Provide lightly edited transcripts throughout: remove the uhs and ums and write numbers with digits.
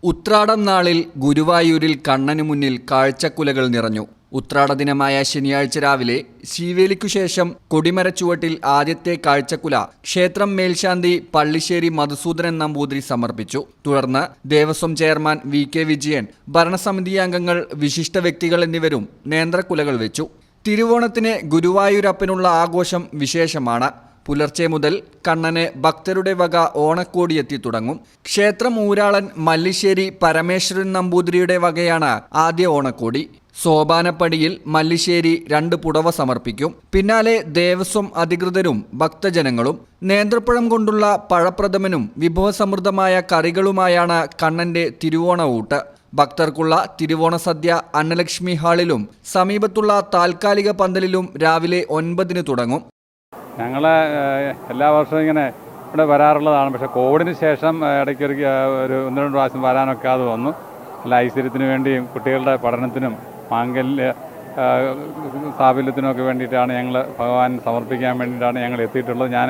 ഉത്രാടം നാളിൽ ഗുരുവായൂരിൽ കണ്ണനു മുന്നിൽ കാഴ്ചക്കുലകൾ നിറഞ്ഞു. ഉത്രാട ദിനമായ ശനിയാഴ്ച രാവിലെ ശീവേലിക്കുശേഷം കൊടിമരച്ചുവട്ടിൽ ആദ്യത്തെ കാഴ്ചക്കുല ക്ഷേത്രം മേൽശാന്തി പള്ളിശ്ശേരി മധുസൂദനൻ നമ്പൂതിരി സമർപ്പിച്ചു. തുടർന്ന് ദേവസ്വം ചെയർമാൻ വി.കെ. വിജയൻ, ഭരണസമിതി അംഗങ്ങൾ, വിശിഷ്ട വ്യക്തികൾ എന്നിവരും നേന്ത്രക്കുലകൾ വെച്ചു. തിരുവോണത്തിന് ഗുരുവായൂരപ്പനുള്ള ആഘോഷം വിശേഷമാണ്. പുലർച്ചെ മുതൽ കണ്ണന് ഭക്തരുടെ വക ഓണക്കോടിയെത്തി തുടങ്ങും. ക്ഷേത്രം ഊരാളൻ മല്ലിശ്ശേരി പരമേശ്വരൻ നമ്പൂതിരിയുടെ വകയാണ് ആദ്യ ഓണക്കോടി. സോപാനപ്പടിയിൽ മല്ലിശ്ശേരി 2 പുടവ സമർപ്പിക്കും. പിന്നാലെ ദേവസ്വം അധികൃതരും ഭക്തജനങ്ങളും. നേന്ത്രപ്പഴം കൊണ്ടുള്ള പഴപ്രഥമനും വിഭവസമൃദ്ധമായ കറികളുമായാണ് കണ്ണന്റെ തിരുവോണ ഊട്ട്. ഭക്തർക്കുള്ള തിരുവോണ സദ്യ അന്നലക്ഷ്മി ഹാളിലും സമീപത്തുള്ള താൽക്കാലിക പന്തലിലും രാവിലെ 9-ന് തുടങ്ങും. ഞങ്ങൾ എല്ലാ വർഷവും ഇങ്ങനെ ഇവിടെ വരാറുള്ളതാണ്. പക്ഷേ കോവിഡിന് ശേഷം ഇടയ്ക്കൊരു 1-2 പ്രാവശ്യം വരാനൊക്കെ അത് വന്നു. എല്ലാ ഐശ്വര്യത്തിനു വേണ്ടിയും കുട്ടികളുടെ പഠനത്തിനും മാംഗല്യ സാഫല്യത്തിനൊക്കെ വേണ്ടിയിട്ടാണ് ഞങ്ങൾ ഭഗവാൻ സമർപ്പിക്കാൻ വേണ്ടിയിട്ടാണ് ഞങ്ങൾ എത്തിയിട്ടുള്ളത്. ഞാൻ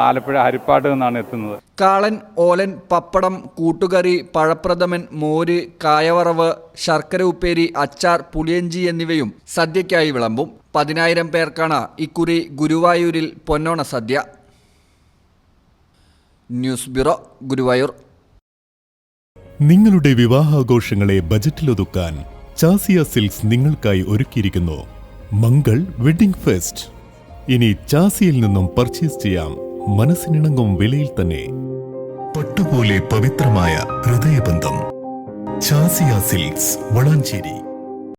ആലപ്പുഴ ഹരിപ്പാട്ട് നിന്നാണ് എത്തുന്നത്. കാളൻ, ഓലൻ, പപ്പടം, കൂട്ടുകറി, പഴപ്രഥമൻ, മോര്, കായവറവ്, ശർക്കര ഉപ്പേരി, അച്ചാർ, പുളിയഞ്ചി എന്നിവയും സദ്യയ്ക്കായി വിളമ്പും. 10,000 പേർക്കാണ് ഇക്കുറി ഗുരുവായൂരിൽ പൊന്നോണ സദ്യ. News bureau, Guruvayur. നിങ്ങളുടെ വിവാഹാഘോഷങ്ങളെ ബജറ്റിലൊതുക്കാൻ ചാസിയ സിൽക്സ് നിങ്ങൾക്കായി ഒരുക്കിയിരിക്കുന്നു മംഗൾ വെഡിംഗ് ഫെസ്റ്റ്. ഇനി ചാസിയിൽ നിന്നും പർച്ചേസ് ചെയ്യാം മനസ്സിനിണങ്ങും വിലയിൽ തന്നെ. പട്ടുപോലെ പവിത്രമായ ഹൃദയബന്ധം. ചാസിയ സിൽക്സ്, വളാഞ്ചേരി.